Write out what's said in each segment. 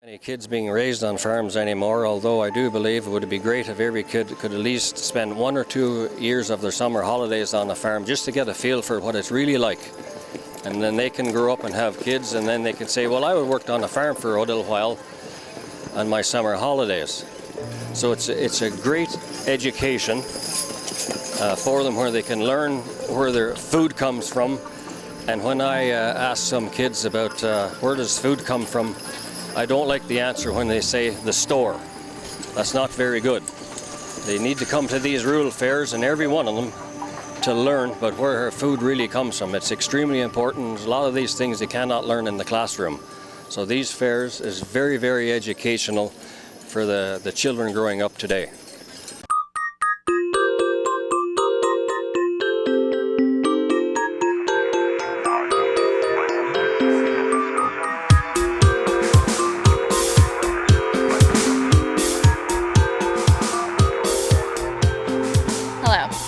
Any kids being raised on farms anymore, although I do believe it would be great if every kid could at least spend 1 or 2 years of their summer holidays on a farm just to get a feel for what it's really like. And then they can grow up and have kids, and then they can say, well, I worked on a farm for a little while on my summer holidays. So it's a great education for them, where they can learn where their food comes from. And when I ask some kids about where does food come from, I don't like the answer when they say the store. That's not very good. They need to come to these rural fairs, and every one of them, to learn about where her food really comes from. It's extremely important. There's a lot of these things they cannot learn in the classroom. So these fairs is very, very educational for the children growing up today.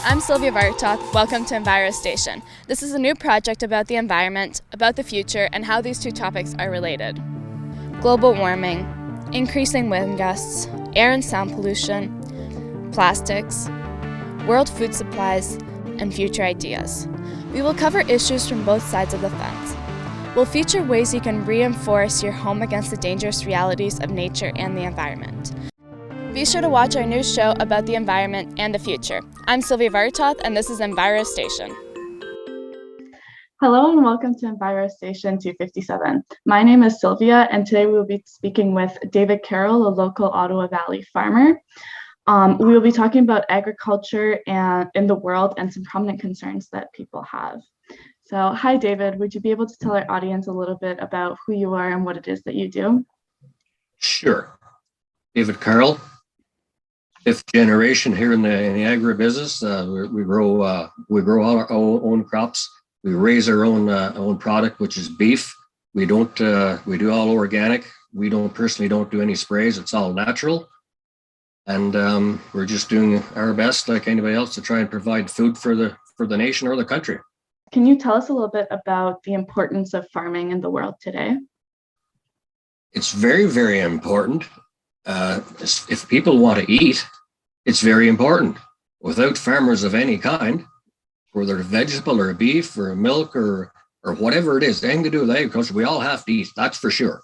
I'm Silvia. Welcome to Enviro Station. This is a new project about the environment, about the future, and how these two topics are related. Global warming, increasing wind gusts, air and sound pollution, plastics, world food supplies, and future ideas. We will cover issues from both sides of the fence. We'll feature ways you can reinforce your home against the dangerous realities of nature and the environment. Be sure to watch our new show about the environment and the future. I'm Silvia Vartoth, and this is Enviro Station. Hello and welcome to Enviro Station 257. My name is Silvia, and today we will be speaking with David Carroll, a local Ottawa Valley farmer. We will be talking about agriculture and in the world and some prominent concerns that people have. So, hi David, would you be able to tell our audience a little bit about who you are and what it is that you do? Sure. David Carroll. 5th generation here in the agribusiness. We grow all our own crops. We raise our own product, which is beef. We do all organic. We personally don't do any sprays. It's all natural, and we're just doing our best, like anybody else, to try and provide food for the nation or the country. Can you tell us a little bit about the importance of farming in the world today? It's very, very important. If people want to eat, it's very important. Without farmers of any kind, whether it's vegetable or beef or milk or whatever it is, anything to do with agriculture, we all have to eat, that's for sure.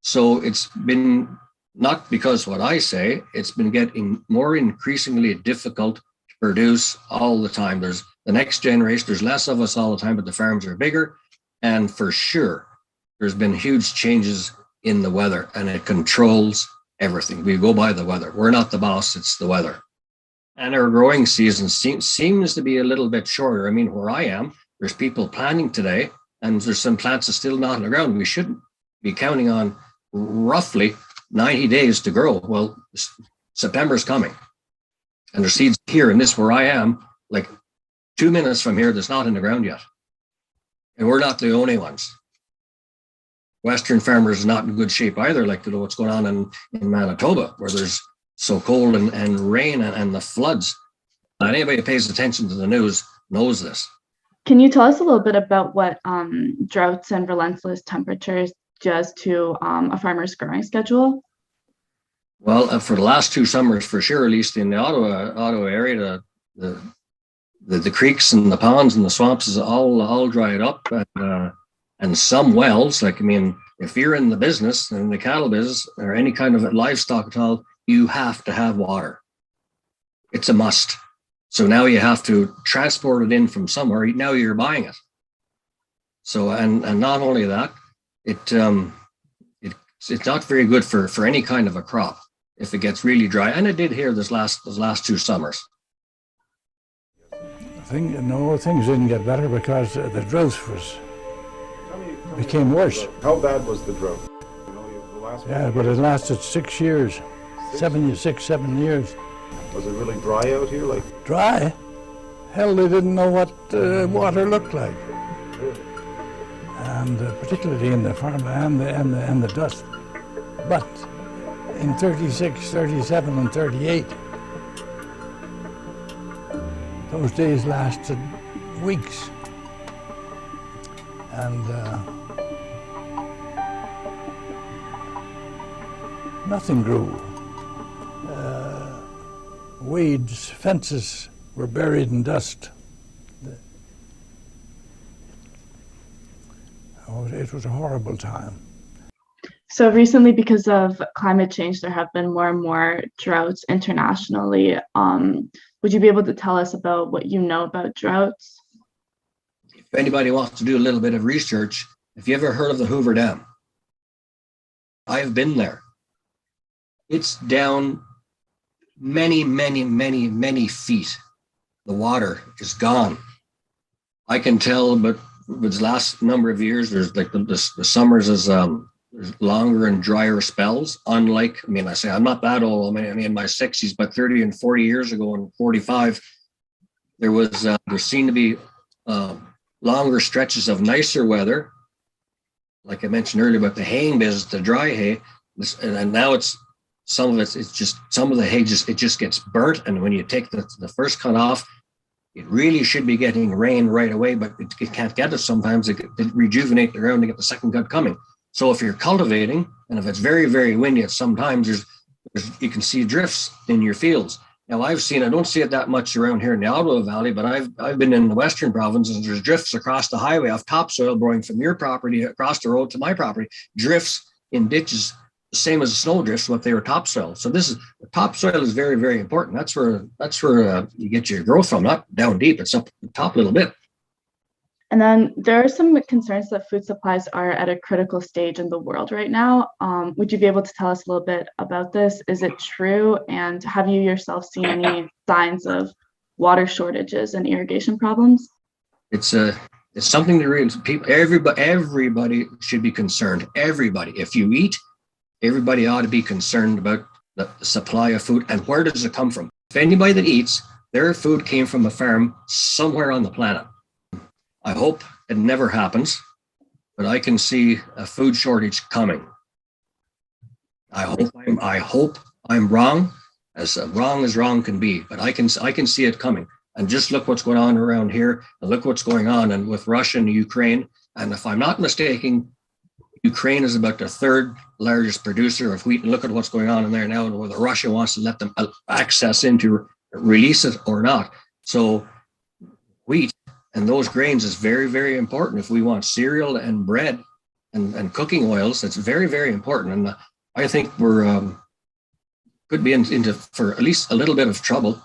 So it's been, not because what I say, it's been getting more increasingly difficult to produce all the time. There's the next generation, there's less of us all the time, but the farms are bigger. And for sure, there's been huge changes in the weather, and it controls everything. We go by the weather. We're not the boss, it's the weather. And our growing season seems to be a little bit shorter. I mean, where I am, there's people planting today, and there's some plants that are still not on the ground. We shouldn't be counting on roughly 90 days to grow. Well, September's coming, and there's seeds here in this where I am, like 2 minutes from here, that's not in the ground yet. And we're not the only ones. Western farmers are not in good shape either, like what's going on in Manitoba, where there's so cold and rain and the floods. Anybody who pays attention to the news knows this. Can you tell us a little bit about what droughts and relentless temperatures does to a farmer's growing schedule? Well, for the last 2 summers, for sure, at least in the Ottawa area, the creeks and the ponds and the swamps is all dried up, and some wells, like, I mean, if you're in the business, in the cattle business or any kind of livestock at all, you have to have water. It's a must. So now you have to transport it in from somewhere. Now you're buying it. So, and not only that, it's not very good for any kind of a crop if it gets really dry. And it did here those last 2 summers. Things didn't get better because the drought became worse. How bad was the drought? But it lasted 6 years, 7 years. Was it really dry out here? Dry? Hell, they didn't know what water looked like. And particularly in the farm and the dust. But in 36, 37, and 38, those days lasted weeks. And nothing grew. Weeds, fences were buried in dust. Oh, it was a horrible time. So recently, because of climate change, there have been more and more droughts internationally. Would you be able to tell us about what you know about droughts? If anybody wants to do a little bit of research, have you ever heard of the Hoover Dam? I've been there. It's down many, many, many, many feet. The water is gone. I can tell, but the last number of years, there's like the summers is there's longer and drier spells. Unlike, I mean, I say I'm not that old. I mean, in my 60s, but 30 and 40 years ago, and 45, there seemed to be longer stretches of nicer weather. Like I mentioned earlier about the haying business, the dry hay, and now it's some of the hay just gets burnt. And when you take the first cut off, it really should be getting rain right away, but it can't get it sometimes. It rejuvenate the ground to get the second cut coming. So if you're cultivating, and if it's very, very windy, sometimes you can see drifts in your fields. Now I don't see it that much around here in the Ottawa Valley, but I've been in the Western provinces, and there's drifts across the highway of topsoil blowing from your property across the road to my property, drifts in ditches, the same as the snow drifts, what they were topsoil. So the topsoil is very, very important. That's where you get your growth from, not down deep, it's up the top a little bit. And then there are some concerns that food supplies are at a critical stage in the world right now. Would you be able to tell us a little bit about this? Is it true? And have you yourself seen any signs of water shortages and irrigation problems? It's something that really everybody should be concerned. Everybody, if you eat, everybody ought to be concerned about the supply of food and where does it come from. If anybody that eats, their food came from a farm somewhere on the planet. I hope it never happens, but I can see a food shortage coming. I hope I'm wrong as wrong can be, but I can see it coming. And just look what's going on around here, and look what's going on and with Russia and Ukraine. And if I'm not mistaken, Ukraine is about the third largest producer of wheat. And look at what's going on in there now, and whether Russia wants to let them access into release it or not. So wheat and those grains is very, very important. If we want cereal and bread and cooking oils, it's very, very important. And I think we're could be into for at least a little bit of trouble